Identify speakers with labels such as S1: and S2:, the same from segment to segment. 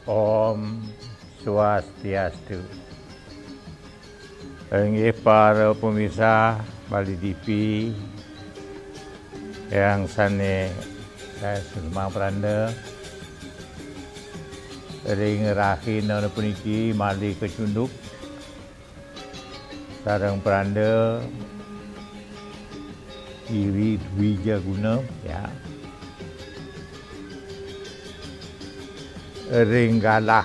S1: Om Swastiastu. Inggih para pemirsa Bali TV yang sane saya Sulma Pranda ring rahin ana puniki mali kecunduk sareng Pranda Iri Wijaguna ya. Ringgalah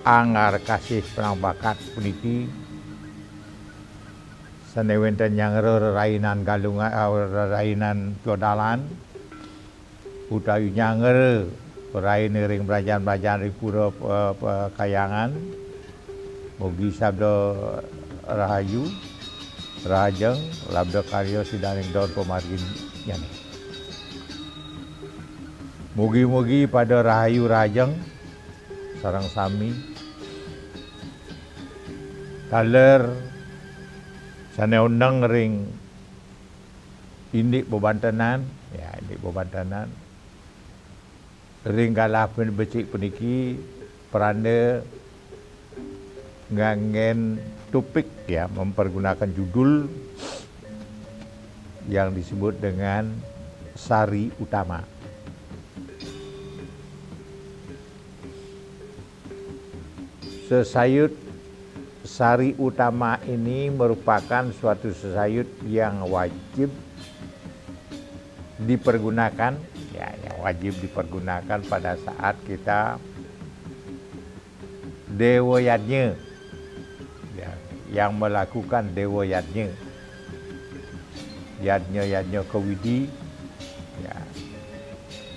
S1: angar kasih penambakat puniki sanewenten yang rainan galungan rainan piodalan utawi nyanger rain ring brajan-brajan ring pura kayangan mugi sabda rahayu rajeng labda karya sidaning daun pemargin yani mugi-mugi pada rahayu rajeng sareng sami taler saneuneng ring indik bebantenan ya indik bebantenan ring galah becik puniki Pranda ngangen topik ya mempergunakan judul yang disebut dengan Sari Utama. Sesayut Sari Utama ini merupakan suatu sesayut yang wajib dipergunakan, ya, yang wajib dipergunakan pada saat kita dewa yadnya, ya, yang melakukan dewa yadnya kewidi, ya.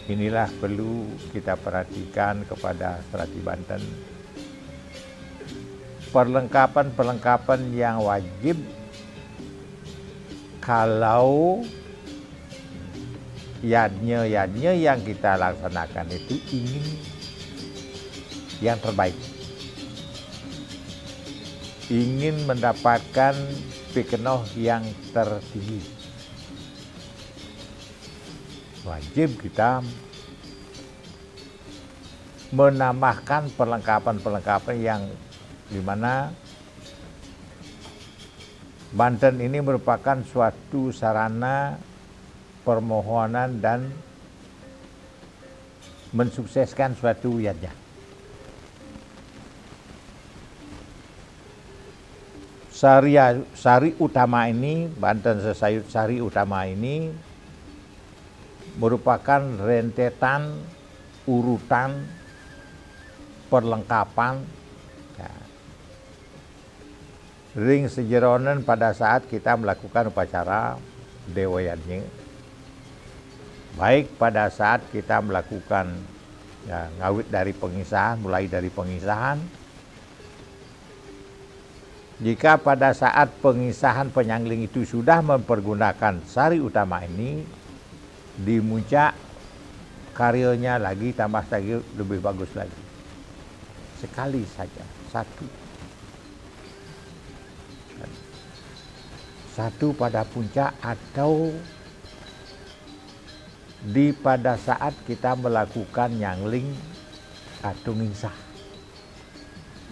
S1: Inilah perlu kita perhatikan kepada Serati Banten. Perlengkapan yang wajib kalau yadnya yang kita laksanakan itu ingin yang terbaik, ingin mendapatkan pikenoh yang tertinggi, wajib kita menambahkan perlengkapan yang di mana Banten ini merupakan suatu sarana permohonan dan mensukseskan suatu yadnya. Sari Utama ini, Banten Sesayut Sari Utama ini merupakan rentetan urutan perlengkapan ring sejeronen pada saat kita melakukan upacara dewayannya, baik pada saat kita melakukan ya, ngawit dari pengisahan, mulai dari pengisahan, jika pada saat pengisahan penyangling itu sudah mempergunakan Sari Utama ini, di muncak karyanya lagi tambah lagi lebih bagus lagi, sekali saja satu pada puncak atau pada saat kita melakukan nyangling atau nginsah.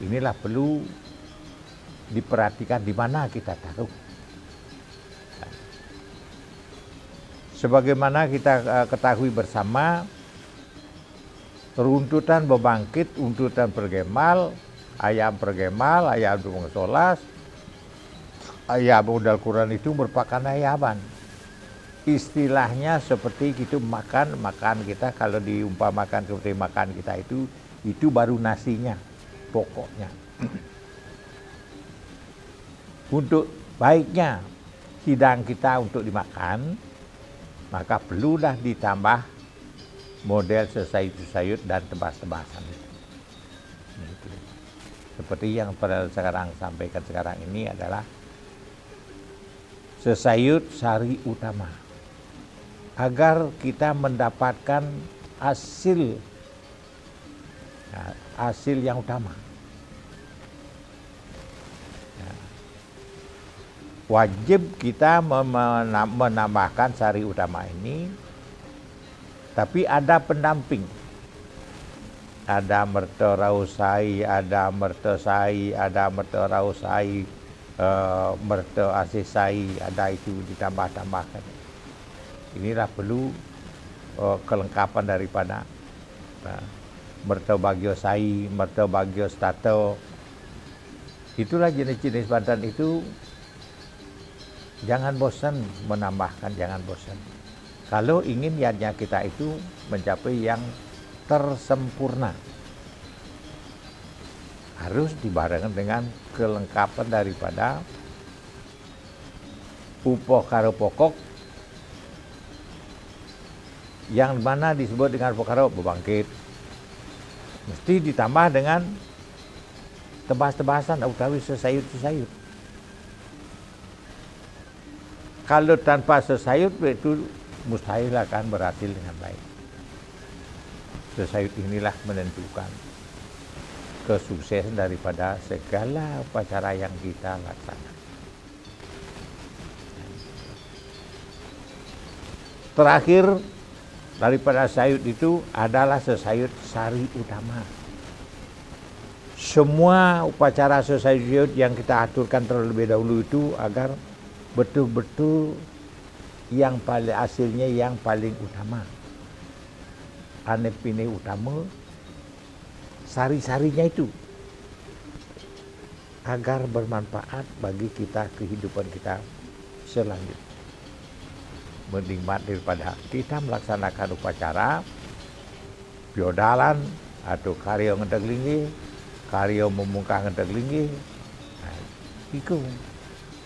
S1: Inilah perlu diperhatikan di mana kita taruh. Sebagaimana kita ketahui bersama, runtutan bebangkit, runtutan pergemal, ayam pengsolas, ayam modal Quran itu merupakan ayaban. Istilahnya seperti itu makan kita, kalau diumpamakan seperti makan kita itu baru nasinya, pokoknya. Untuk baiknya hidang kita untuk dimakan, maka perlulah ditambah model sesayut-sesayut dan tebas-tebasan itu. Seperti yang pada sekarang sampaikan sekarang ini adalah sesayut Sari Utama, agar kita mendapatkan hasil yang utama. Wajib kita menambahkan Sari Utama ini, tapi ada pendamping. ada merterausai, ada mertesai, ada merterausai, merteasisai, ada itu ditambah-tambahkan. Inilah perlu kelengkapan daripada mertebagiosai, mertebagiostato. Itulah jenis-jenis bantan itu. Jangan bosan menambahkan, jangan bosan. Kalau ingin niatnya kita itu mencapai yang tersempurna, harus dibarengkan dengan kelengkapan daripada upokara pokok, yang mana disebut dengan upokara bebangkit. Mesti ditambah dengan tebas-tebasan utawi sesayut-sesayut. Kalau tanpa sesayut itu mustahil akan berhasil dengan baik. Sesayut inilah menentukan kesuksesan daripada segala upacara yang kita laksanakan. Terakhir daripada sayut itu adalah sesayut sari utama. Semua upacara sesayut yang kita aturkan terlebih dahulu itu agar betul-betul yang paling hasilnya yang paling utama. Anepine utama, sari-sarinya itu agar bermanfaat bagi kita, kehidupan kita selanjutnya. Menikmat daripada kita melaksanakan upacara biodalan atau karya ngedeg linggih, karya memungkah ngedeg linggih. Nah,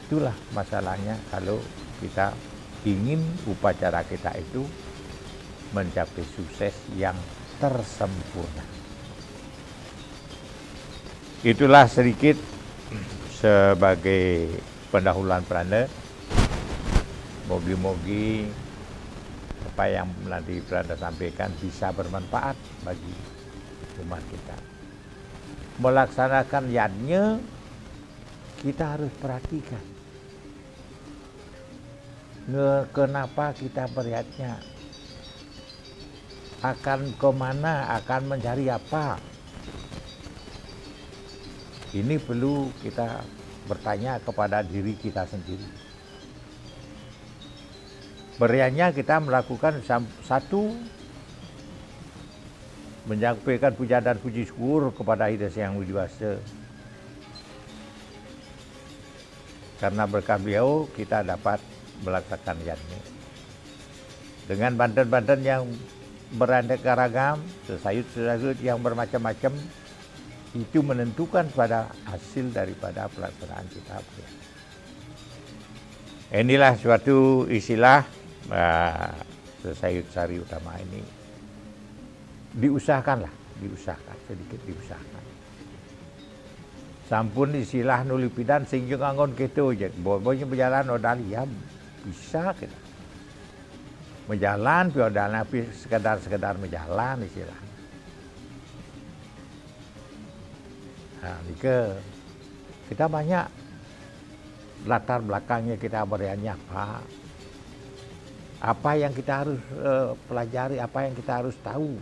S1: itulah masalahnya kalau kita ingin upacara kita itu mencapai sukses yang tersempurna. Itulah sedikit sebagai pendahuluan Prana. Mogi-mogi apa yang nanti Prana sampaikan bisa bermanfaat bagi umat kita. Melaksanakan yadnya kita harus perhatikan. Kenapa kita beryatnya? Akan kemana? Akan mencari apa? Ini perlu kita bertanya kepada diri kita sendiri. Beryatnya kita melakukan satu, menyampaikan puja dan puji syukur kepada Hyang Yang Widi Wasa. Karena berkat beliau kita dapat melaksanakan yadnya. Dengan banten-banten yang beraneka ragam, sesayut-sesayut yang bermacam-macam, itu menentukan pada hasil daripada pelaksanaan kita. Inilah suatu istilah sesayut sari utama ini. Diusahakan sedikit diusahakan. Sampun istilah nulipidan singjung anggon gitu aja. Bobonya berjalan odal ya bisa kita. Menjalan piodal tapi sekedar menjalan istilah. Nah, kita banyak latar belakangnya kita beryanya apa yang kita harus pelajari, apa yang kita harus tahu.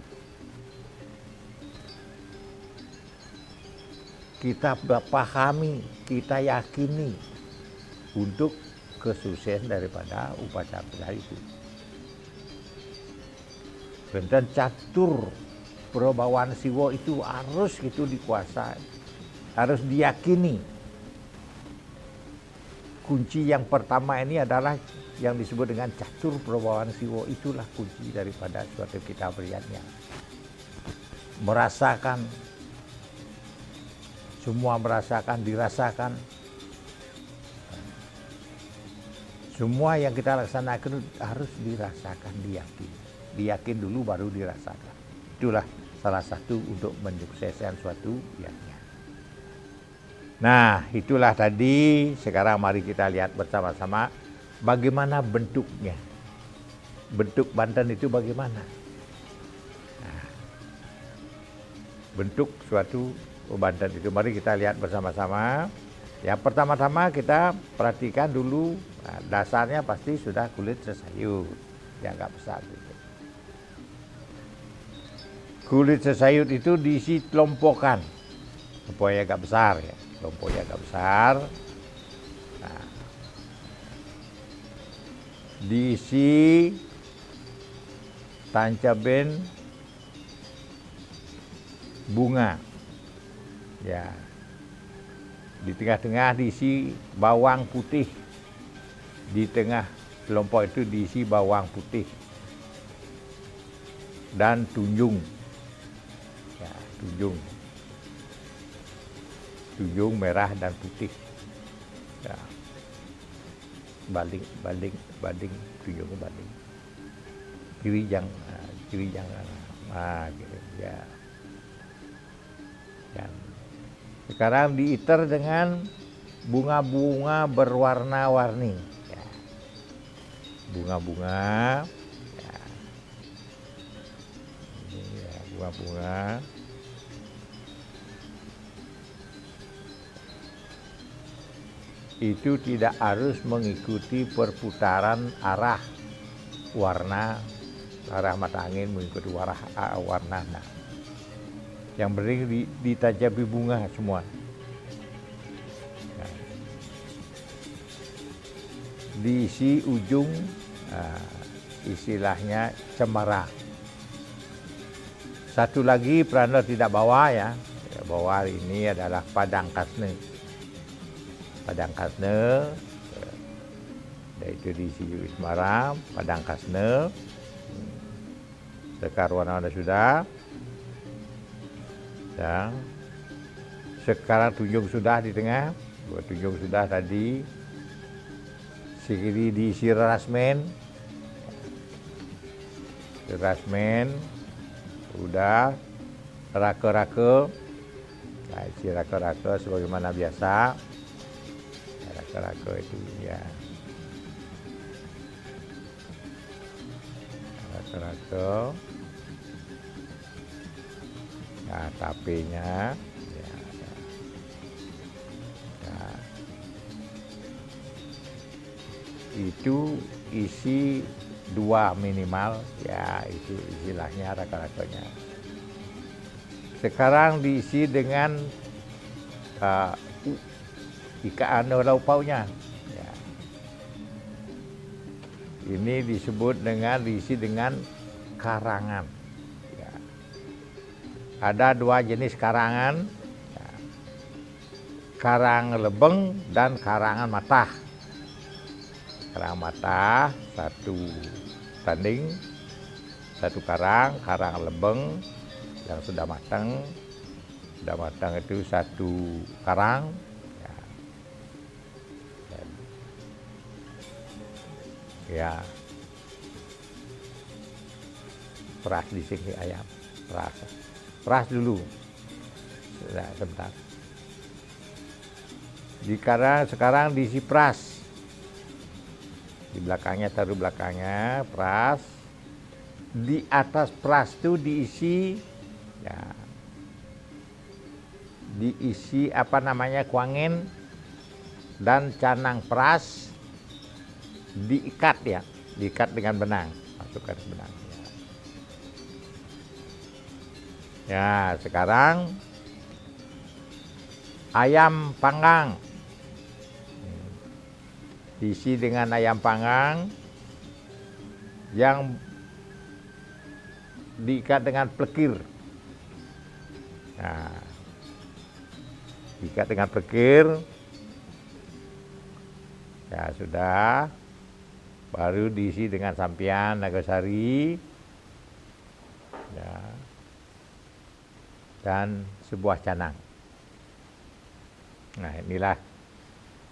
S1: Kita pahami, kita yakini untuk kesuksesan daripada upacara itu. Dan catur perbawaan siwa itu harus dikuasai, harus diyakini. Kunci yang pertama ini adalah yang disebut dengan catur perbawaan siwa. Itulah kunci daripada suatu kita beriatnya. Merasakan, semua merasakan, dirasakan. Semua yang kita laksanakan harus dirasakan, diyakini. Diyakin dulu baru dirasakan. Itulah salah satu untuk menyukseskan suatu yadnya. Nah, itulah tadi. Sekarang mari kita lihat bersama-sama bagaimana bentuknya. Bentuk banten itu bagaimana? Nah, bentuk suatu banten itu mari kita lihat bersama-sama. Yang pertama-tama kita perhatikan dulu, nah, dasarnya pasti sudah kulit sesayut, yang agak besar gitu. Kulit sesayut itu diisi kelompokan. Kelompoknya agak besar ya. Kelompoknya agak besar. Nah, diisi tancaben bunga. Ya. Di tengah-tengah diisi bawang putih. Di tengah kelompok itu diisi bawang putih dan tunjung. Ya, tunjung merah dan putih. Ya. Baling, tunjungnya baling. Kirijang gitu ya. Dan sekarang diiter dengan bunga-bunga berwarna-warni. Ya. Bunga-bunga, ya. Ini ya, bunga-bunga. Itu tidak harus mengikuti perputaran arah warna, arah mata angin mengikuti warna. Nah, yang penting ditajabi bunga semua. Nah, diisi ujung, istilahnya cemara. Satu lagi Pranda tidak bawa ya, bawa ini adalah padang kasne. Padang kasne, yaitu diisi Wismara, padang kasne, sekar warna sudah, dan sekarang tunjung sudah di tengah, tunjung sudah tadi, sekiri diisi rasmen, udah, rake-rake, nah, isi rake-rake sebagaimana biasa. Rake itu ya, rake, nah tapenya ya, itu isi 2 minimal ya, itu istilahnya rake-rakenya. Sekarang diisi dengan ikan lauk-pauknya. Ya. Ini disebut diisi dengan karangan. Ya. Ada 2 jenis karangan, ya. Karang lebeng dan karangan matah. Karang matah 1 tanding, 1 karang lebeng yang sudah matang. Sudah matang itu 1 karang. Ya, peras di sini ayam, peras dulu, sebentar. Sekarang diisi peras, di belakangnya taruh belakangnya peras, di atas peras itu diisi, ya, diisi kuangin dan canang peras. Diikat dengan benang, masukkan benang. Ya, sekarang ayam panggang, diisi dengan ayam panggang yang diikat dengan plekir. Nah, diikat dengan plekir, ya sudah. Baru diisi dengan sampian nagasari, ya, dan sebuah canang. Nah, inilah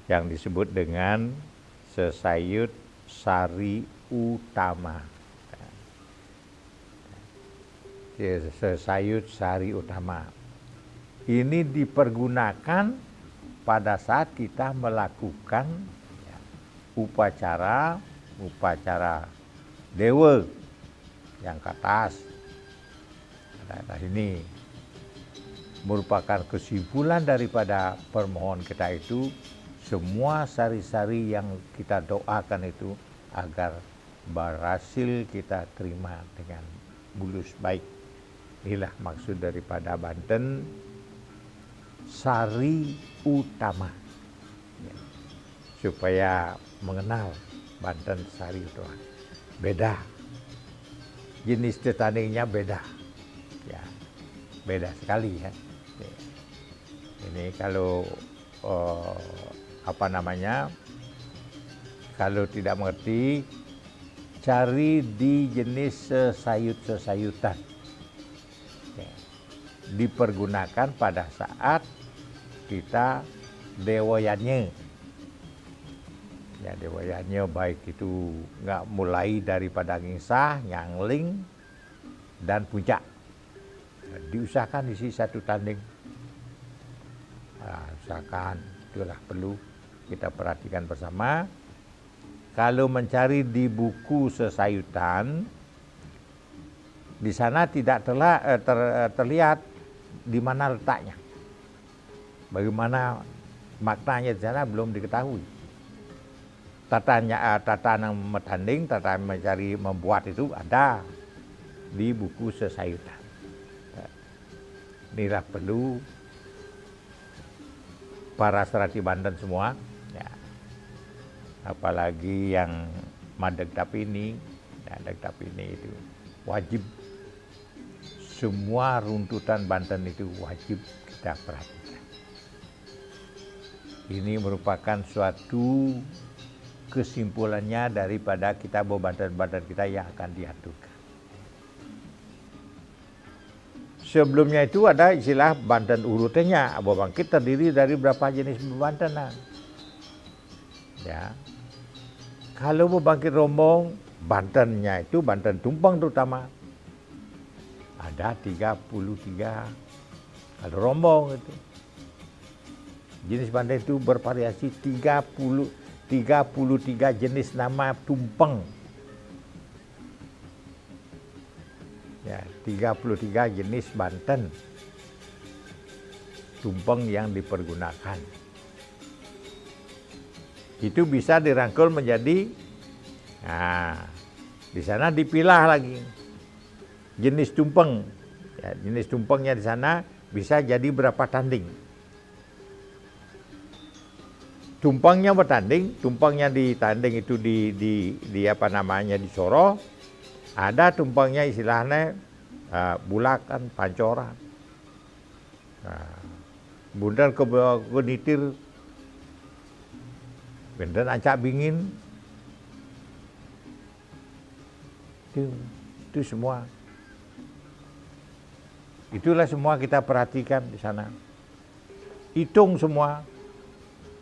S1: yang disebut dengan sesayut sari utama. Sesayut sari utama. Ini dipergunakan pada saat kita melakukan upacara dewa yang ke atas. Nah, ini merupakan kesimpulan daripada permohonan kita itu, semua sari-sari yang kita doakan itu agar berhasil kita terima dengan mulus baik. Inilah maksud daripada Banten Sari Utama. Ya, supaya mengenal Banten Sari Utama. Beda. Jenis tetandingnya beda. Ya, beda sekali ya. Ini kalau kalau tidak mengerti, cari di jenis sesayut-sesayutan. Ya, dipergunakan pada saat kita dewoyannya. Ya, dewoyannya baik itu nggak mulai daripada ngisah, nyangling, dan puncak. Nah, diusahakan isi satu tanding. Nah, usahakan, itulah perlu kita perhatikan bersama. Kalau mencari di buku sesayutan, di sana tidak terlihat di mana letaknya. Bagaimana maknanya di sana belum diketahui. Tata metanding, tata mencari membuat itu ada di buku sesayutan. Inilah perlu para serati Banten semua, ya. Apalagi yang Madeg Tapini, ya, Madeg Tapini itu wajib, semua runtutan Banten itu wajib kita perhatikan. Ini merupakan suatu kesimpulannya daripada kita Banten-Banten kita yang akan diaturkan. Sebelumnya itu ada istilah Banten urutannya. Bebangkit terdiri dari berapa jenis bebantenan. Ya. Kalau bebangkit rombong, Bantennya itu Banten tumpeng terutama. Ada 33. Kalau rombong itu. Jenis Banten itu bervariasi 33 jenis nama tumpeng. Ya, 33 jenis Banten tumpeng yang dipergunakan. Itu bisa dirangkul menjadi, nah, di sana dipilah lagi jenis tumpeng. Ya, jenis tumpengnya di sana bisa jadi berapa tanding. Tumpengnya bertanding, tumpengnya ditanding itu di apa namanya di Soro. Ada tumpengnya istilahnya bulakan, pancoran. Bundan ke nitir, bundan ancak bingin. Itu semua. Itulah semua kita perhatikan di sana. Hitung semua.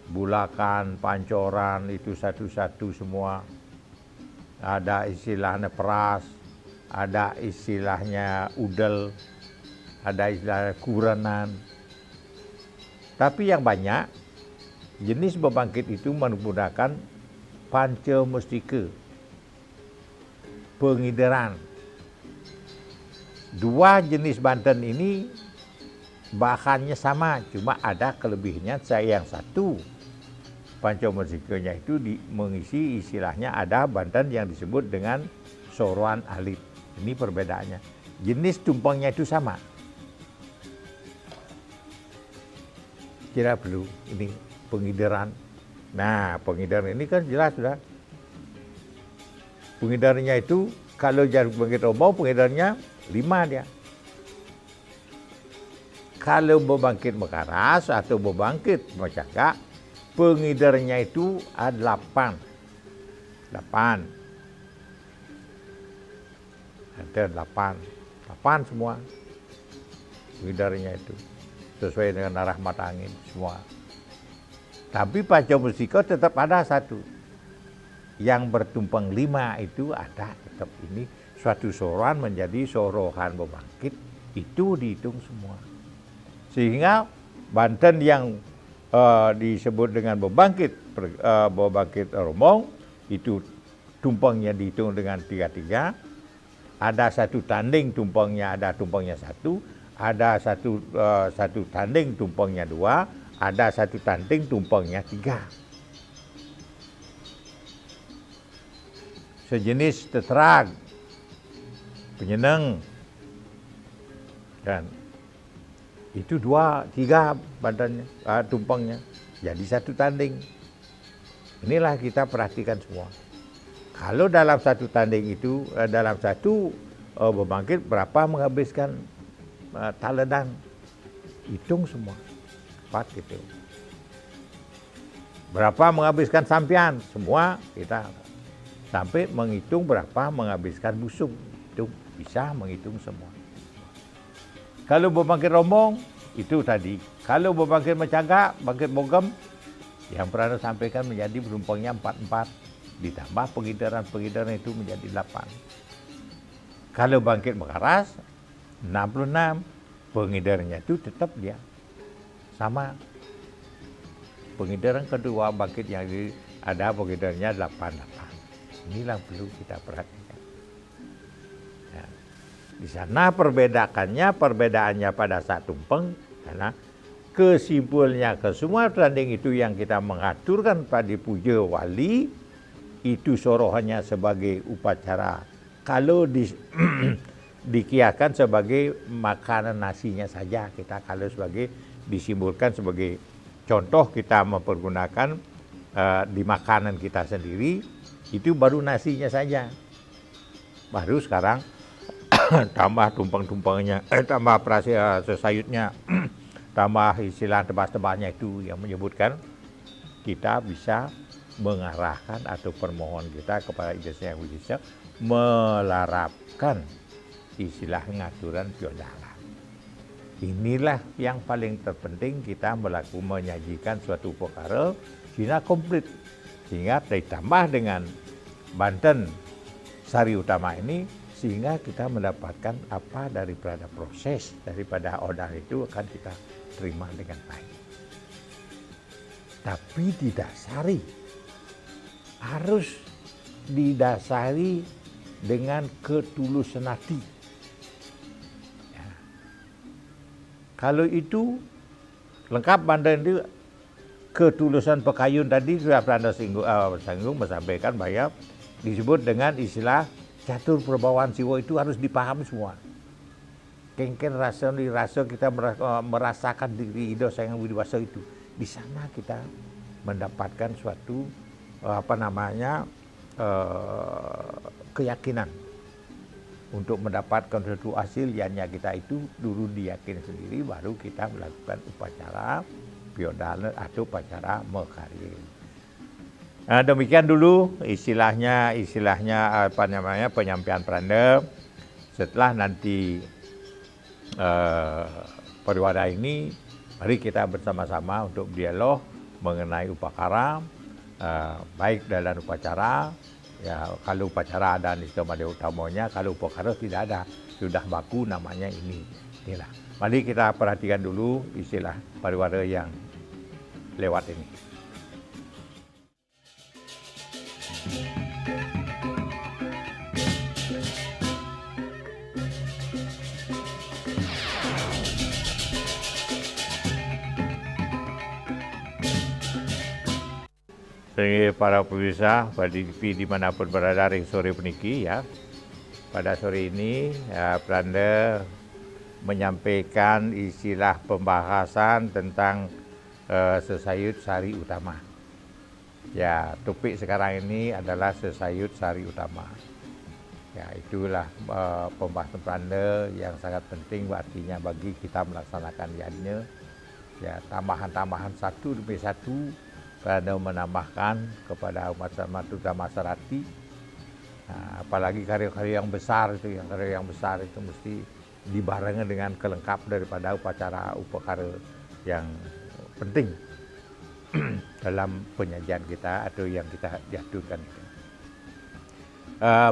S1: Bulakan, pancoran, itu satu-satu semua. Ada istilahnya peras, ada istilahnya udel, ada istilahnya kurenan. Tapi yang banyak, jenis bebangkit itu menggunakan pancemustike, pengideran. Dua jenis Banten ini bahannya sama, cuma ada kelebihannya. Saya yang satu, pancemustike-nya itu mengisi istilahnya ada Banten yang disebut dengan soroan alit. Ini perbedaannya. Jenis tumpengnya itu sama. Kira perlu ini pengideran. Nah, pengideran ini kan jelas sudah. Pengiderannya itu kalau jadi bangkit rombong, pengiderannya 5 dia. Kalau bebangkit Mekaras atau bebangkit Macaka, pengidernya itu ada 8. Ada 8 semua pengidernya itu. Sesuai dengan arah mata angin semua. Tapi pancemustike tetap ada satu. Yang bertumpeng 5 itu ada tetap ini. Suatu sorohan menjadi sorohan bebangkit. Itu dihitung semua. Sehingga Banten yang disebut dengan bebangkit rombong itu tumpengnya dihitung dengan 33. Ada satu tanding tumpengnya, ada tumpengnya 1, ada satu tanding tumpengnya 2, ada satu tanding tumpengnya 3. Sejenis tetrag, penyeneng, Dan itu 2-3 badannya, tumpengnya, jadi satu tanding. Inilah kita perhatikan semua. Kalau dalam satu tanding itu, dalam satu pembangkit berapa menghabiskan talenan, hitung semua, 4 gitu. Berapa menghabiskan sampian, semua kita sampai menghitung berapa menghabiskan busung, itu bisa menghitung semua. Kalau pembangkit rombong, itu tadi. Kalau pembangkit mencagak, bangkit bogem, yang pernah sampaikan menjadi penumpangnya 44, ditambah pengidaran itu menjadi 8. Kalau bangkit mengaras, 66, pengidarannya itu tetap dia sama. Pengidaran kedua bangkit yang ada pengidarannya 88. Inilah perlu kita perhatikan. Ya. Di sana perbedaannya pada saat tumpeng, karena kesimpulannya ke semua tanding itu yang kita mengaturkan pada puja wali, itu sorohannya sebagai upacara. Kalau dikiaskan sebagai makanan nasinya saja, kita kalau sebagai disimbolkan sebagai contoh kita mempergunakan di makanan kita sendiri, itu baru nasinya saja. Baru sekarang tambah tumpeng-tumpengnya, tambah sesayutnya, tambah istilah tebas-tebasnya itu yang menyebutkan kita bisa mengarahkan atau permohon kita kepada Ijazah Yang Wujud melarapkan istilah ngaturan piodalan. Inilah yang paling terpenting, kita menyajikan suatu perkara sehingga komplit, sehingga ditambah dengan Banten Sari Utama ini, sehingga kita mendapatkan apa daripada proses daripada odang itu akan kita terima dengan baik. Tapi harus didasari dengan ketulusan hati. Kalau itu lengkap Banten itu ketulusan pekayun tadi sudah pernah singgung menyampaikan bahwa disebut dengan istilah catur perbawaan siwa, itu harus dipahami semua. Kengken rasa kita merasakan diri Ido Sayang Widiwasa itu. Di sana kita mendapatkan suatu keyakinan. Untuk mendapatkan suatu hasil yang kita itu dulu diyakini sendiri, baru kita melakukan upacara piodalan atau upacara mekarin. Nah, demikian dulu istilahnya penyampaian pranda. Setelah nanti pariwara ini, mari kita bersama-sama untuk dialog mengenai upacara, baik dalam upacara. Ya, kalau upacara ada nista madya utamanya, kalau upacara tidak ada, sudah baku namanya ini. Inilah. Mari kita perhatikan dulu istilah pariwara yang lewat ini. Para pemirsa pada TV dimanapun berada ring sore peniki ya, pada sore ini Pranda menyampaikan istilah pembahasan tentang sesayut Sari Utama. Ya, topik sekarang ini adalah sesayut Sari Utama. Ya, itulah pembahasan Pranda yang sangat penting artinya bagi kita melaksanakan yadnya. Ya, tambahan-tambahan satu demi satu Pranda menambahkan kepada umat terutama Sarati. Nah, apalagi karya-karya yang besar itu, mesti dibarengi dengan kelengkap daripada upacara yang penting dalam penyajian kita atau yang kita jatuhkan.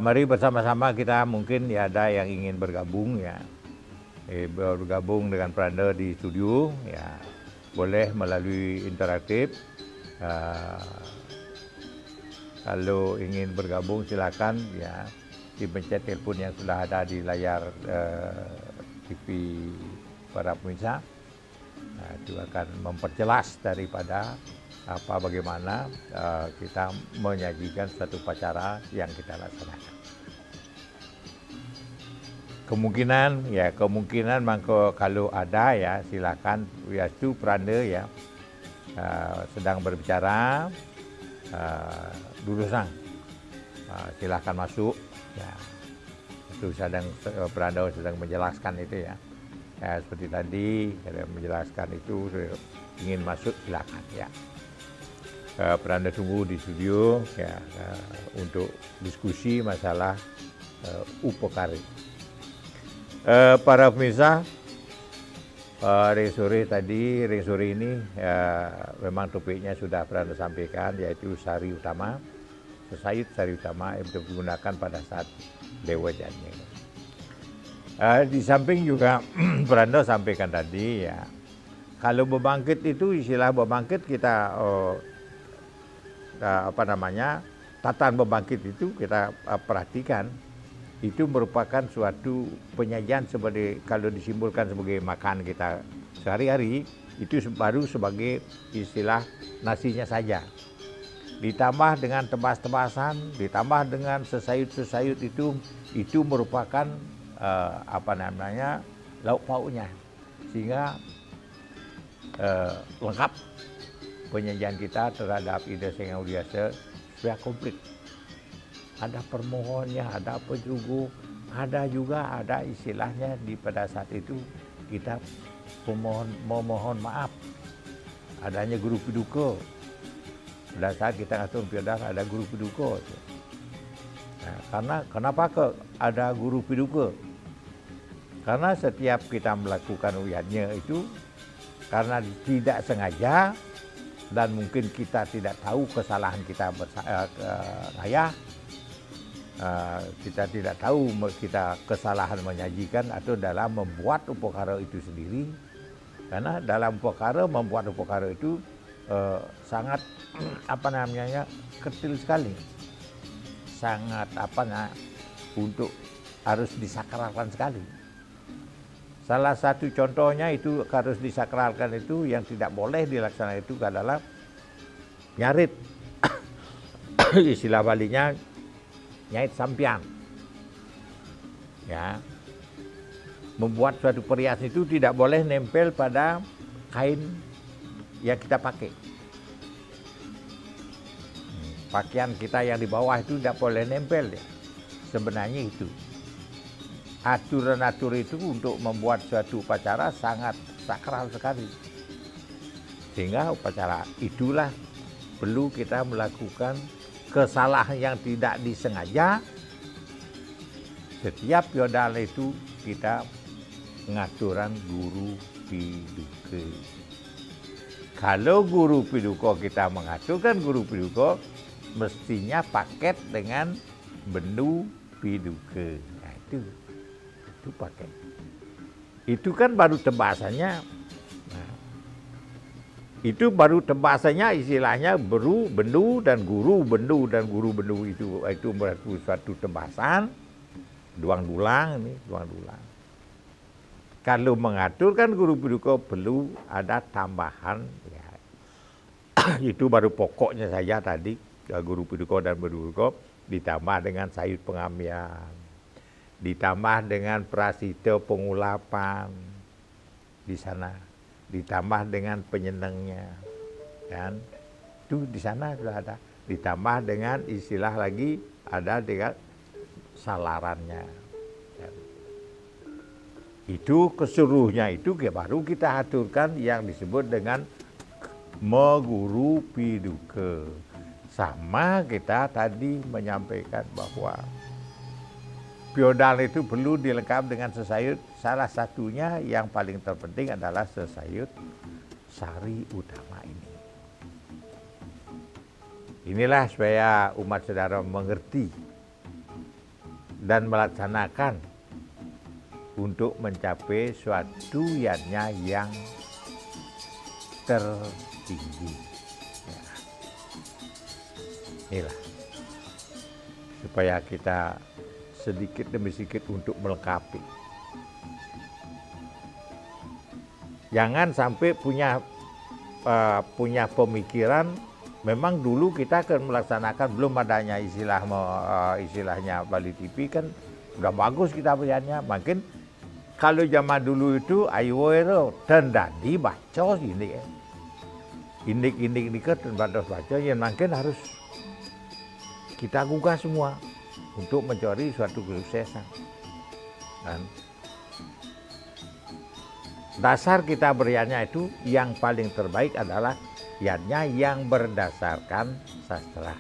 S1: Mari bersama-sama kita, mungkin ya ada yang ingin bergabung ya, bergabung dengan Pranda di studio ya, boleh melalui interaktif. Kalau ingin bergabung silakan ya, dipencet telepon yang sudah ada di layar TV para pemirsa. Itu akan memperjelas daripada bagaimana kita menyajikan suatu upacara yang kita laksanakan. kemungkinan mangko kalau ada ya silakan Wiastu Pranda ya sedang berbicara dulu sang silakan masuk ya. Itu Pranda sedang menjelaskan itu ya. Seperti tadi menjelaskan itu ingin masuk silakan ya. Pranda tunggu di studio ya untuk diskusi masalah Upakari. Para pemirsa, ring sore ini memang topiknya sudah Pranda sampaikan, yaitu sari utama, sesayut sari utama yang digunakan pada saat Dewa Jani. Di samping juga Pranda sampaikan tadi ya, kalau bebangkit itu istilah bebangkit kita tatanan bebangkit itu kita perhatikan, itu merupakan suatu penyajian sebagai kalau disimbolkan sebagai makan kita sehari-hari, itu baru sebagai istilah nasinya saja. Ditambah dengan tebas-tebasan, ditambah dengan sesayut-sesayut itu merupakan lauk pauknya, sehingga lengkap penyajian kita terhadap Ida Sang Hyang Widi sudah komplit. Ada permohonnya, ada penjugu, ada istilahnya di pada saat itu kita memohon maaf. Adanya guru piduka. Pada saat kita ngatur piodal ada guru piduka. Nah, karena kenapa ada guru piduka? Karena setiap kita melakukan uyatnya itu karena tidak sengaja dan mungkin kita tidak tahu kesalahan kita kita tidak tahu kita kesalahan menyajikan atau dalam membuat upakara itu sendiri. Karena dalam membuat upakara itu sangat kecil sekali, sangat untuk harus disakralkan sekali. Salah satu contohnya itu harus disakralkan itu yang tidak boleh dilaksanakan itu adalah nyarit. Istilah Balinya nyait sampian. Ya. Membuat suatu perhiasan itu tidak boleh nempel pada kain yang kita pakai. Pakaian kita yang di bawah itu tidak boleh nempel ya. Sebenarnya itu. Aturan-aturan itu untuk membuat suatu upacara sangat sakral sekali. Sehingga upacara itulah perlu kita melakukan kesalahan yang tidak disengaja. Setiap yodal itu kita ngaturan guru piduka. Kalau guru piduka kita mengaturkan guru piduka, mestinya paket dengan bendu piduka. Nah, itu pakai. Itu kan baru tebasannya. Nah, itu baru tebasannya istilahnya bendu dan guru bendu itu berarti suatu tebasan duang dulang. Kalau mengaturkan guru piduka perlu ada tambahan ya. Itu baru pokoknya saja tadi guru piduka dan bendu piduka ditambah dengan sayut pengamian. Ditambah dengan prasita pengulapan di sana, ditambah dengan penyenengnya, dan itu di sana sudah ada. Ditambah dengan istilah lagi ada dengan salarannya. Dan itu keseluruhnya itu baru kita aturkan yang disebut dengan meguru piduka. Sama kita tadi menyampaikan bahwa piodal itu perlu dilengkapi dengan sesayut. Salah satunya yang paling terpenting adalah sesayut sari utama ini. Inilah supaya umat saudara mengerti dan melaksanakan untuk mencapai suatu yatnya yang tertinggi. Ya. Inilah supaya kita sedikit demi sedikit untuk melengkapi. Jangan sampai punya pemikiran memang dulu kita akan melaksanakan belum adanya istilahnya Bali TV kan Udah bagus kita beriannya. Makin kalau zaman dulu itu ayo itu tendadi baca ini. Indik diket dan baca yang makin harus kita gugah semua untuk mencari suatu kesuksesan. Dan dasar kita beriannya itu yang paling terbaik adalah iannya yang berdasarkan sastra.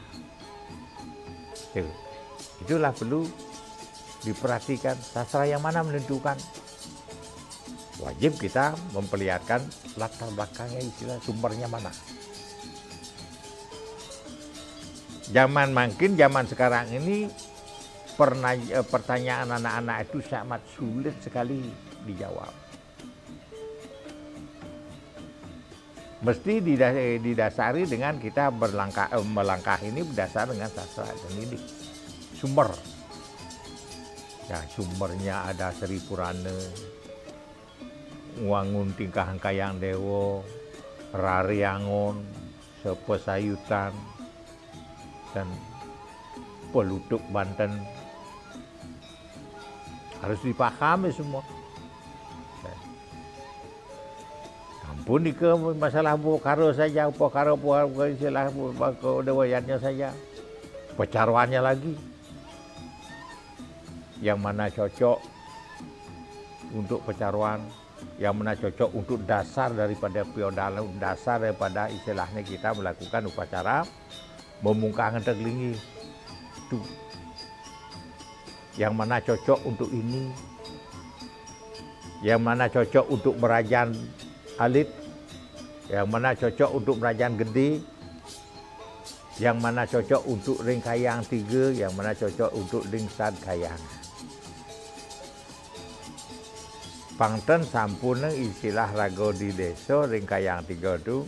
S1: Itulah perlu diperhatikan sastra yang mana menentukan. Wajib kita memperlihatkan latar belakangnya istilah sumbernya mana. Zaman sekarang ini pertanyaan anak-anak itu sangat sulit sekali dijawab. Mesti didasari dengan kita melangkah ini berdasar dengan sastra dan didik. Sumber. Ya, sumbernya ada Sri Purana, Wangun Tingkahan Kayang Dewo, Rariangon, Sepesayutan, dan Pelutuk Banten. Harus dipahami semua. Ampun ke masalah Bokaro saja, Bokaro istilah kedewayannya saja, pecarwannya lagi. Yang mana cocok untuk pecarwan, yang mana cocok untuk dasar daripada feodal, dasar daripada istilahnya kita melakukan upacara membungkang terlingi itu. Yang mana cocok untuk ini, yang mana cocok untuk merajan alit, yang mana cocok untuk merajan gede, yang mana cocok untuk ring kayang 3, yang mana cocok untuk ring sad kayang. Pangten sampun istilah rago di desa ring kayang 3 itu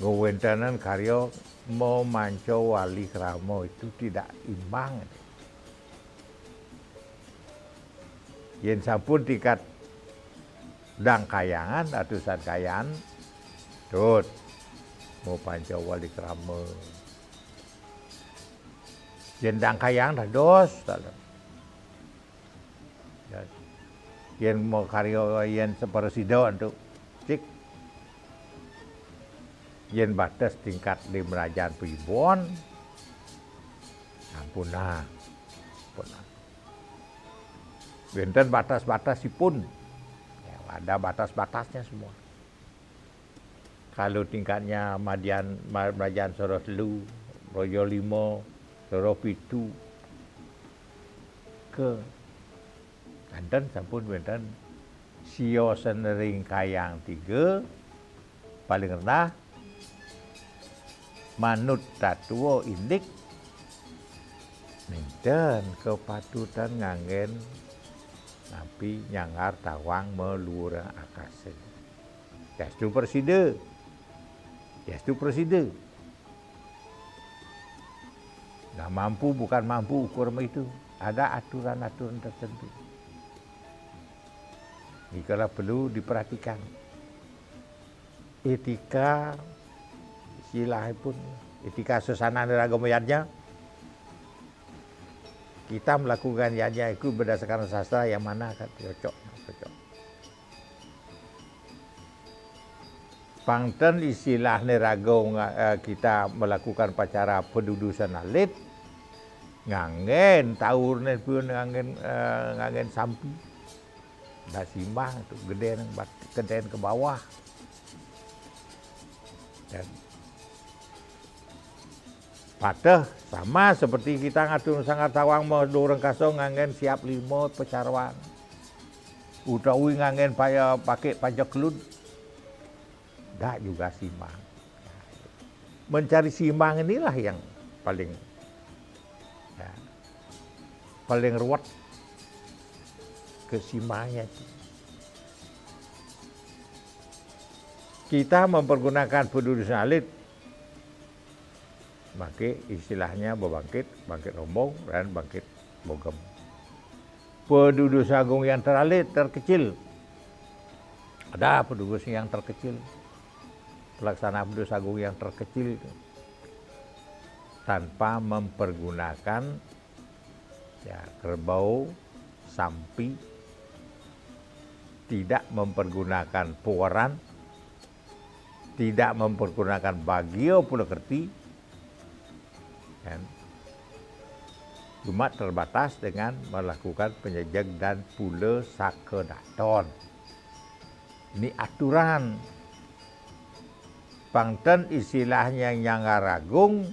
S1: ngewentanan karya memanco wali kramo itu tidak imbang. Yen sampun tingkat dang kayangan atau sad kayan tut mau panco wali kramo. Yen dang kayang dah dos yen mau karya yen sepersido untuk cik yen batas tingkat di Merajan Pribon ampuna benten batas-batasipun ya, ada batas-batasnya semua. Kalau tingkatnya Merajan Soro Telu, Royo Limo, Soro Pitu ke Banten sampun benten sio senering kayang 3 paling rendah manut tatuo indik benten kepatutan nganggen napi nyangar tawang meluhur akase. Yastu preside. Nah mampu bukan mampu ukur itu. Ada aturan-aturan tertentu. Ini kalau perlu diperhatikan. Etika istilah pun, etika susana neragomayatnya. Kita melakukan yanya itu berdasarkan sastra yang mana kan cocok. Pangten istilah nerago kita melakukan pacara pendudusan alit ngangen tahun pun ngangen sampi dah simbang tu gede ke bawah dan patah sama seperti kita ngatur sangat tawang mau dorong kasong ngangen siap limot pecarwan utawi ngangen pakai pajak kelut dah juga simbang. Mencari simbang inilah yang paling ruwet kesimbangannya. Kita mempergunakan pendudusan alit, maka istilahnya bangkit rombong dan bangkit bogem. Pendudus agung yang terkecil, ada pendudus yang terkecil. Pelaksana pendudus agung yang terkecil itu tanpa mempergunakan Ya, kerbau, sampi, tidak mempergunakan pewaran, tidak mempergunakan bagio pulekerti, kan? Cuma terbatas dengan melakukan penjejak dan pule sakedaton. Ini aturan. Pangten istilahnya Nyangaragung,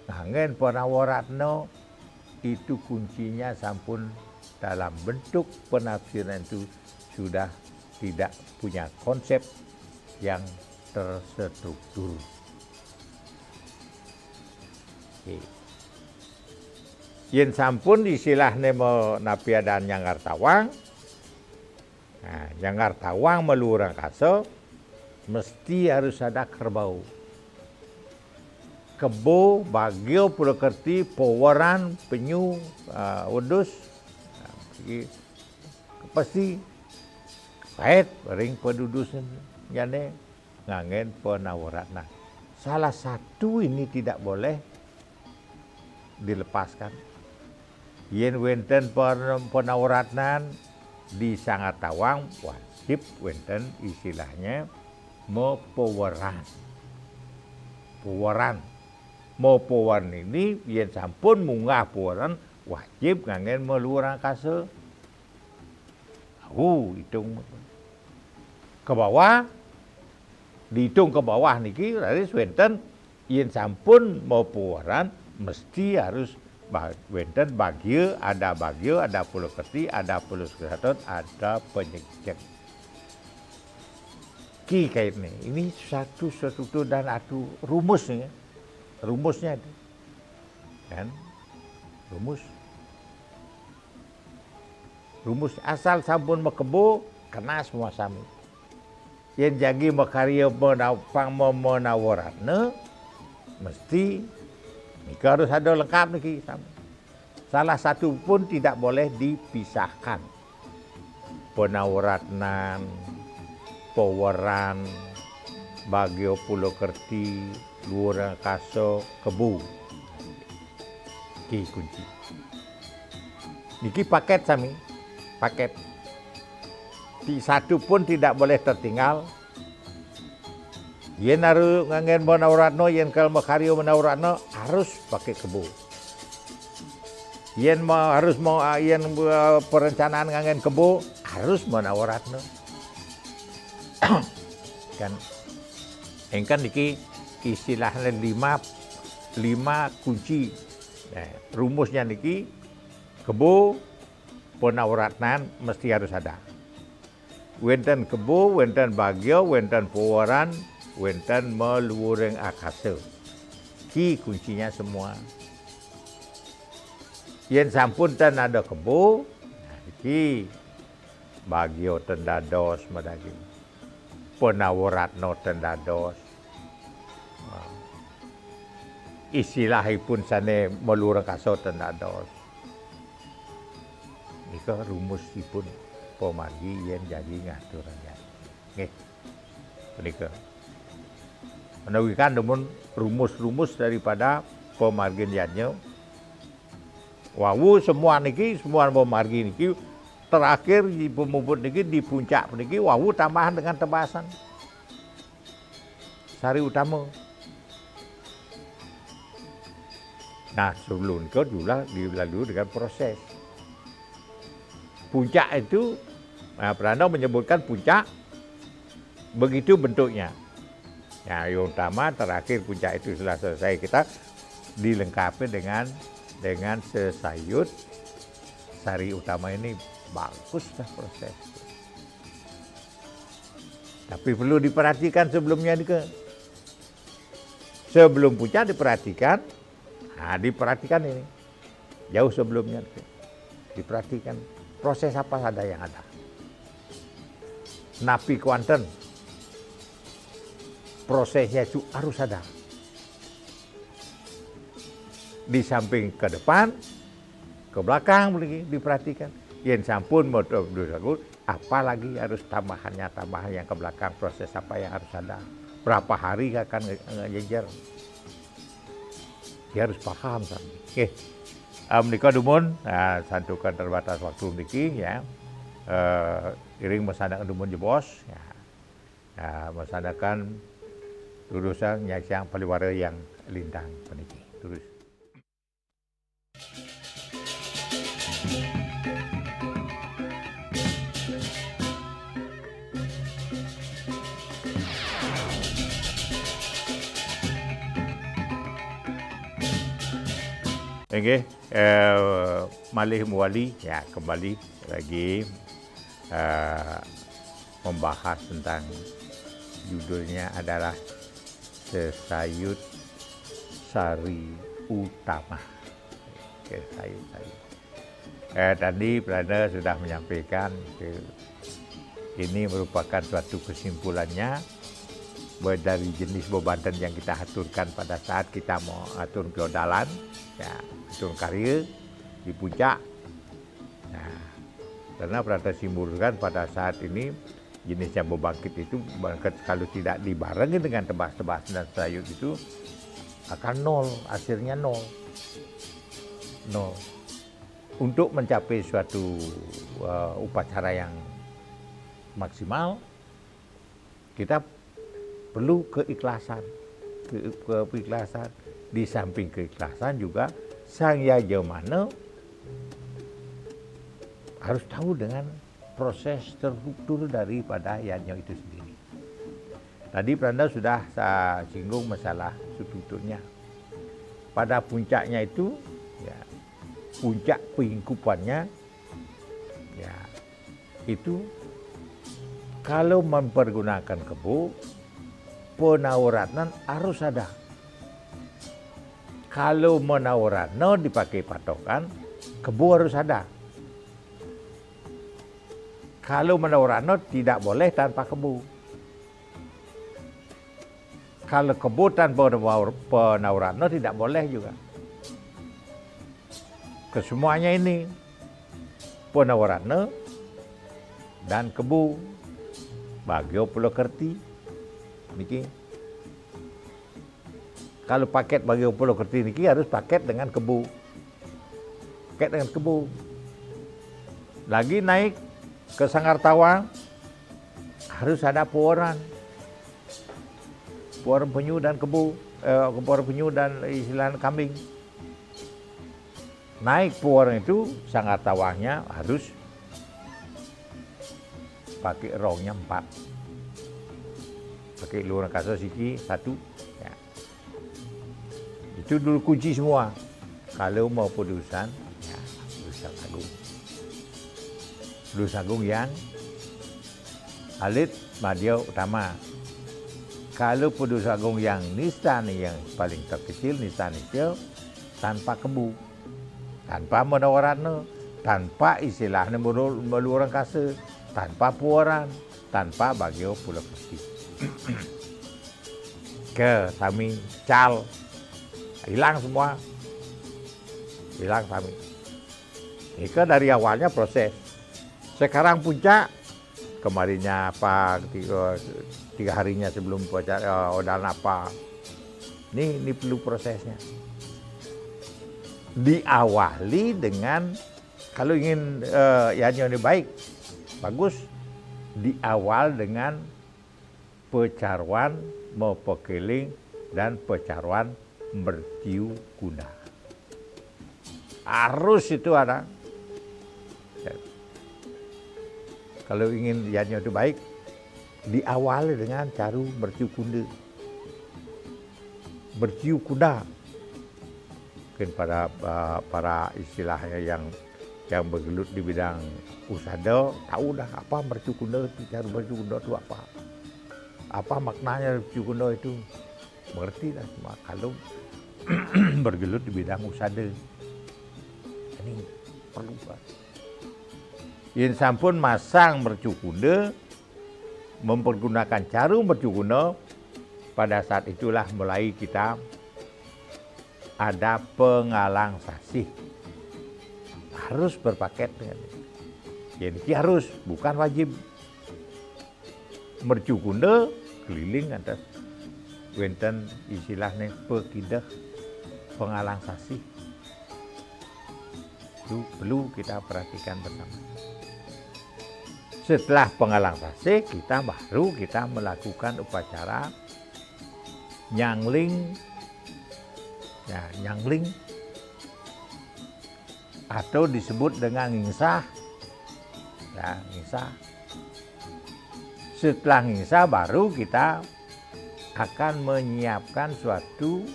S1: ngangen penawaratno, itu kuncinya sampun dalam bentuk penafsiran itu sudah tidak punya konsep yang terstruktur. Okay. Yen sampun istilahnya menapiadan Nyanggartawang, nah, Nyanggartawang melurang kaso, mesti harus ada kerbau. Kebo, bagio, pulekerti, pewaran, penyu, wedus, pasti kait, ring pedudusnya jane ngangen penawaran. Nah, salah satu ini tidak boleh dilepaskan. Yen wenten penawaratan di Sangatawang wajib wenten istilahnya mau pewaran. Mau pewaran ini yen sampun munggah pewaran wajib ngangen meluarang kase. Hitung ke bawah, dihitung ke bawah niki dari wenten yen sampun mau pewaran mesti harus wenten bagio, ada pulekerti, ada pulekerti, ada penjejak. Ki kayak ini satu struktur dan satu rumusnya, kan? Rumus asal sampun mekebo kena semua sami. Yang jagi makarya menawaratna mesti niki harus ada lengkap niki. Salah satu pun tidak boleh dipisahkan. Penawaratnan, pewaran, bagio pulekerti, luar kaso, kebu. Ki kunci. Niki paket sami, paket. Satu pun tidak boleh tertinggal. Yen harus ngangen menawaratno, yen kalau makaryo menawaratno harus pakai kebu. Yen perencanaan ngangen kebu harus menawaratno. Kan engkan niki istilahnya lima kunci. Nah, rumusnya niki kebu penawaratan mesti harus ada. Wenten kebu, wenten bagio, wenten pewaran, wenten meluring akase. Ki kuncinya semua. Yen sampun ten ada kebu, nah iki bagio tendados medagi. Penawaratno tendados. Istilahipun sane meluring kaso tendados. Nika rumusipun pemargi yen jadi ngaturan ya. Nggih. Menika. Menawikan demun rumus-rumus daripada pemargiannya. Wawu semua pemargi niki terakhir di pemuput niki di puncak niki wawu tambahan dengan tebasan. Sari utama. Nah, sebelum itu dilalui dengan proses. Puncak itu, Prano menyebutkan puncak, begitu bentuknya. Ya, yang utama terakhir puncak itu setelah selesai kita dilengkapi dengan sesayut sari utama ini bagus dah proses. Tapi perlu diperhatikan sebelumnya nih. Sebelum puncak diperhatikan, diperhatikan ini jauh sebelumnya diperhatikan. Proses apa saja yang ada. Napi kuanten, prosesnya itu harus ada. Di samping ke depan, ke belakang boleh diperhatikan. Yang sampun motor apa lagi harus tambahan yang ke belakang, proses apa yang harus ada. Berapa hari akan ngejejer. Dia harus paham sampai. Menika dumun santukan terbatas waktu niki ya. Iring mesanakan dumun jebos ya. Mesanakan lulusan nyaksiang paliwara yang lintang peniki. Terus. Okey, malih muwali ya kembali lagi membahas tentang judulnya adalah Sesayut Sari Utama. Okay, sayut. Tadi Perdana sudah menyampaikan ini merupakan suatu kesimpulannya dari jenis bebanten yang kita aturkan pada saat kita mau atur feodalan, ya, atur karya di puncak. Nah, karena Perdana simbolkan pada saat ini jenisnya bebangkit itu kalau tidak dibarengi dengan tebas-tebas dan sayut itu akan nol, hasilnya nol. Untuk mencapai suatu upacara yang maksimal, kita perlu keikhlasan. Keikhlasan. Di samping keikhlasan juga sang yajamana harus tahu dengan proses terstruktur daripada yajna itu sendiri. Tadi Perdana sudah saya singgung masalah strukturnya. Pada puncaknya itu, ya, puncak pengingkupannya, ya, itu kalau mempergunakan kebu, penawaranan harus ada. Kalau menawarana dipakai patokan, kebu harus ada. Kalau menawarana tidak boleh tanpa kebu. Kalau kebu tanpa penawarana tidak boleh juga. Kesemuanya ini penawarana dan kebu bagi pulau kerti. Niki. Kalau paket bagi pulau kerti niki harus paket dengan kebu. Paket dengan kebu. Lagi naik ke Sanggar Tawang harus ada puaran. Puaran penyu dan kebu, puaran penyu dan istilah kambing. Naik puaran itu Sanggar Tawangnya harus pakai rongnya 4. Pakai luar kasar siki 1. Ya. Itu dulu kunci semua. Kalau mau pudusan, ya pudusan agung. Pudusan agung yang alit madya utama. Kalau pudusan agung yang nistani yang paling terkecil, nistani kecil, tanpa kebu, tanpa menawarana, tanpa istilahnya meluar kasar, tanpa puaran, tanpa bagio pulau kerti. Ke sami cal hilang semua, hilang sami. Ini dari awalnya proses. Sekarang puncak kemarinnya apa 3 harinya sebelum upacara odalan apa. Ini perlu prosesnya. Diawali dengan kalau ingin yang baik, bagus, diawal dengan pecaruan mepekeling dan pecaruan mertiu kuda. Harus itu ada. Kalau ingin yanya itu baik, diawali dengan caru mertiu kuda. Mertiu kuda. Mungkin para istilahnya yang bergelut di bidang usada tahu dah apa mertiu kuda itu, caru mertiu kuda itu apa. Apa maknanya mertiu kuda itu? Mengerti lah semua kalau bergelut di bidang usada. Ini perlu banget. Yen sampun masang mercu kuda, mempergunakan caru mercu kuda, pada saat itulah mulai kita ada pengalang sasih. Harus berpaket dengan ini. Jadi harus, bukan wajib. Mercu kuda keliling atas wenten istilahnya pekidah pengalang sasih. itu perlu kita perhatikan bersama. Setelah penggalang sase, kita melakukan upacara nyangling, nyangling atau disebut dengan ngingsah. Ngingsah. Setelah ngingsah baru kita akan menyiapkan suatu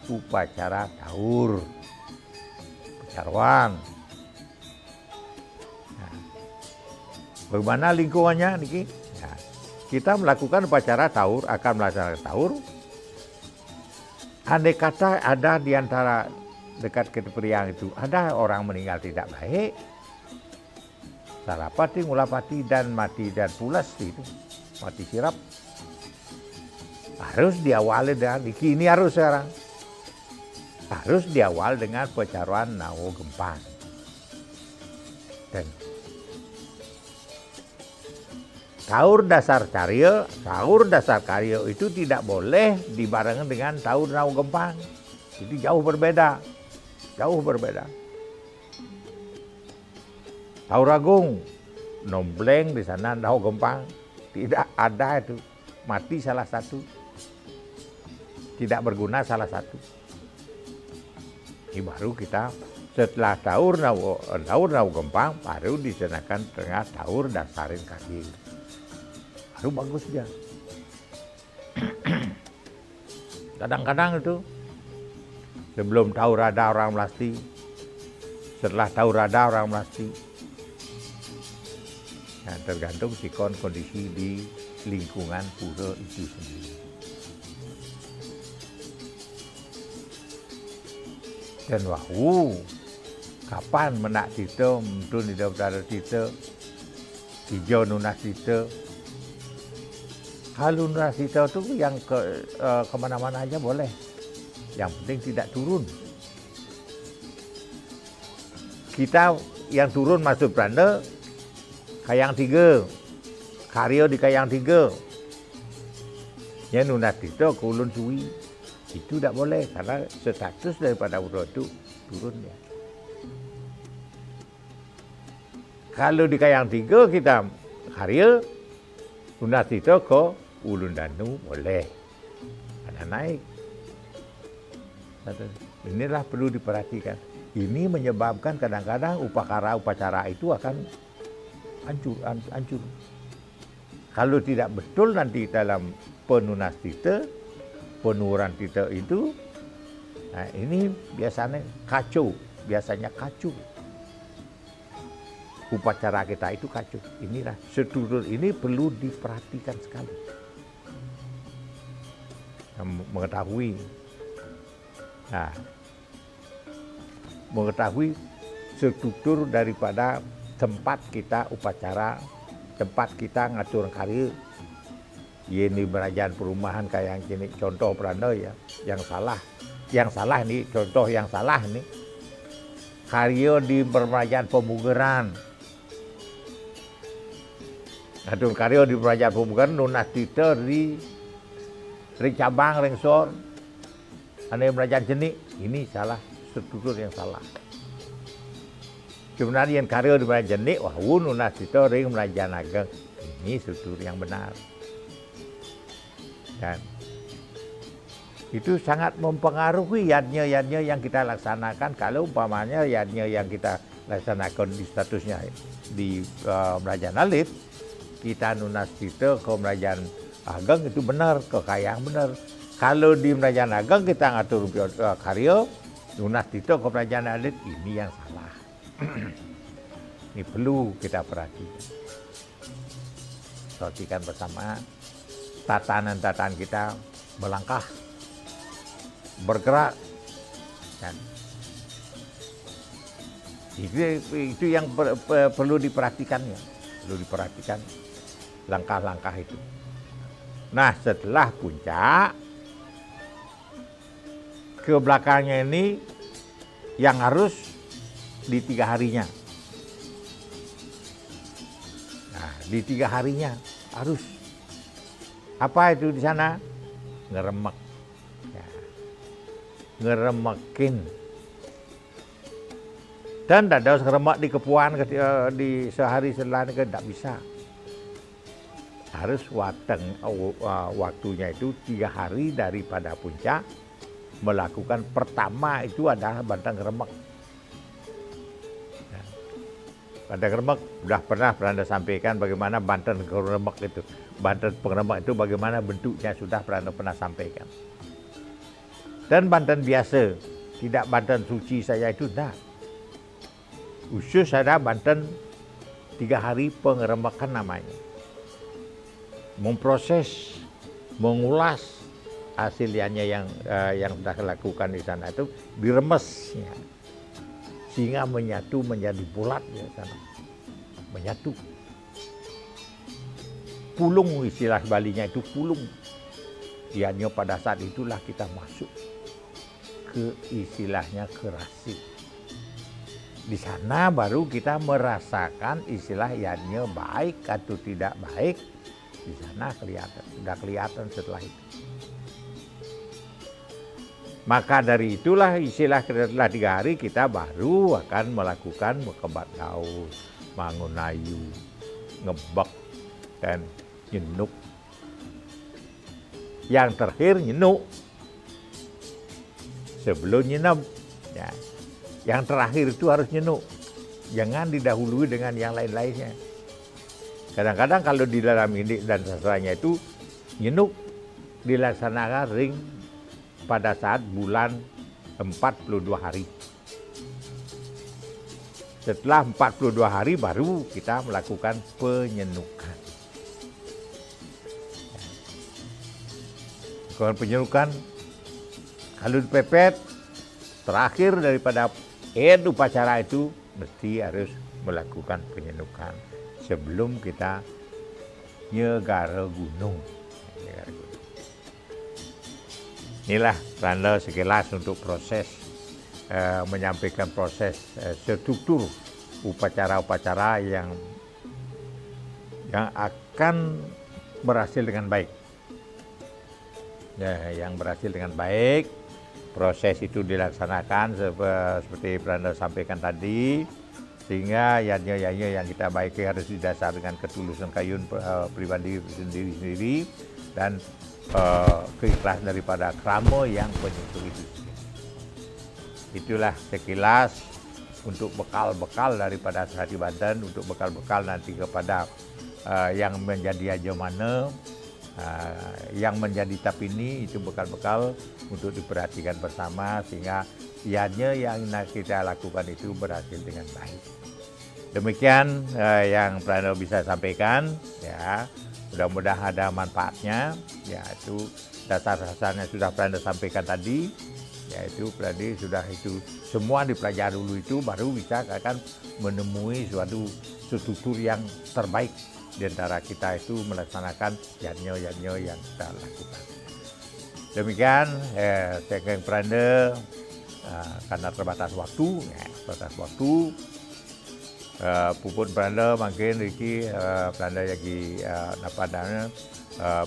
S1: upacara taur, pecarwan. Bagaimana lingkungannya niki? Kita melakukan upacara taur, akan melaksanakan taur. Andai kata ada di antara dekat Keteperiang itu ada orang meninggal tidak baik, Sarapati, Ngulapati dan mati dan pulas itu, mati sirap. Harus diawali dengan ini harus sekarang. Harus diawal dengan pecaruan Nawo Gempang. Dan taur dasar karyo itu tidak boleh dibarengkan dengan taur Nawo Gempang. Itu jauh berbeda. Taur Agung, nombleng di sana Nawo Gempang. Tidak ada itu. Mati salah satu. Tidak berguna salah satu. Ini baru kita setelah taur Nawo Gempang baru disenakan tengah taur dasarin kaki. Baru bagus dia. Kadang-kadang itu sebelum taur ada orang melasti, setelah taur ada orang melasti. Nah, tergantung sikon kondisi di lingkungan pura itu sendiri. Dan kapan menak tito, mtun di daftar tito, hijau nunas tito. Kalau nunas tito itu yang kemana-mana aja boleh. Yang penting tidak turun. Kita yang turun masuk Belanda, Kayang 3, karyo di Kayang 3. Ya nunas tito ke Ulun Suwi. Itu tidak boleh karena status daripada Uro itu turun ya. Kalau di Kayang 3 kita karya lunas itu ke Ulun Danu boleh. Ada naik. Inilah perlu diperhatikan. Ini menyebabkan kadang-kadang upacara itu akan hancur. Kalau tidak betul nanti dalam penunas tita, penurunan kita itu, nah ini biasanya kacau. Upacara kita itu kacau. Inilah struktur ini perlu diperhatikan sekali. Mengetahui struktur daripada tempat kita upacara, tempat kita ngatur karya. Ini kerajaan perumahan kayak yang kini contoh Pranda ya, yang salah nih contoh yang salah nih. Karyo di Kerajaan Pemugeran. Ngatur karyo di Kerajaan Pemugeran nunas titer di cabang rengsor. Ane Kerajaan Jenik, ini salah, struktur yang salah. Sebenarnya yang karyo di Kerajaan Jenik, nunas titer ring Kerajaan Ageng. Ini struktur yang benar. Dan itu sangat mempengaruhi yadnya yang kita laksanakan. Kalau umpamanya yadnya yang kita laksanakan di statusnya di Kerajaan Alit, kita nunas tito ke Kerajaan Ageng itu benar, ke Kayang benar. Kalau di Kerajaan Ageng kita ngatur karyo, nunas tito ke Kerajaan Alit, ini yang salah. Ini perlu kita perhatikan bersama. Tatanan kita melangkah, bergerak, dan itu yang perlu diperhatikan ya, langkah-langkah itu. Nah setelah puncak, ke belakangnya ini yang harus di 3 harinya. Nah di 3 harinya harus. Apa itu di sana? Ngeremek. Ya. Ngeremekin. Dan tidak ada remak di kepuan di sehari setelah ke tidak bisa. Harus waktunya itu 3 hari daripada puncak melakukan pertama itu adalah banteng remek. Banteng remek sudah pernah sampaikan bagaimana banteng remek itu. Banteng pengeremek itu bagaimana bentuknya sudah pernah sampaikan. Dan banteng biasa, tidak banteng suci saja itu tidak. Khusus ada banteng 3 hari pengeremekan namanya. Memproses, mengulas hasilnya yang sudah dilakukan di sana itu diremes ya, sehingga menyatu menjadi bulat ya sana, menyatu. Pulung istilah Balinya itu pulung. Ianya pada saat itulah kita masuk ke istilahnya kerasi. Di sana baru kita merasakan istilah ianya baik atau tidak baik. Di sana sudah kelihatan setelah itu. Maka dari itulah istilah setelah 3 hari kita baru akan melakukan mekebat daun, mangunayu, ngebek, dan nyenuk. Yang terakhir nyenuk. Sebelum nyenam. Ya. Yang terakhir itu harus nyenuk. Jangan didahului dengan yang lain-lainnya. Kadang-kadang kalau di dalam ini dan sastranya itu nyenuk dilaksanakan ring pada saat bulan 42 hari. Setelah 42 hari baru kita melakukan penyenukan. Kalau penyenukan, kalau dipepet, terakhir daripada upacara itu mesti harus melakukan penyenukan sebelum kita nyegara gunung. Inilah tanda sekilas untuk proses menyampaikan proses struktur upacara-upacara yang akan berhasil dengan baik. Ya, yang berhasil dengan baik, proses itu dilaksanakan seperti Pranda sampaikan tadi, sehingga yanya yang kita baiki harus didasar dengan ketulusan kayun pribadi sendiri dan keikhlasan daripada krama yang penyusul itu. Itulah sekilas untuk bekal-bekal daripada Sehati Banten, untuk bekal-bekal nanti kepada yang menjadi ajamana, yang menjadi tapini, itu bekal-bekal untuk diperhatikan bersama sehingga ianya yang kita lakukan itu berhasil dengan baik. Demikian yang Prana bisa sampaikan, ya. Mudah-mudahan ada manfaatnya, yaitu dasar-dasarnya sudah Prana sampaikan tadi, yaitu tadi sudah itu semua dipelajari dulu itu baru bisa akan menemui suatu struktur yang terbaik di antara kita itu melaksanakan yanyo yang kita lakukan. Demikian saya Prana karena terbatas waktu, puput Prana makin Riki Prana lagi dapat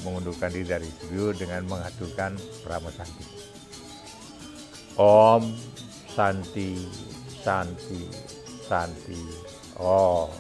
S1: mengundurkan diri dari studio dengan mengaturkan Pramusanti. Om Santi Santi Santi Om.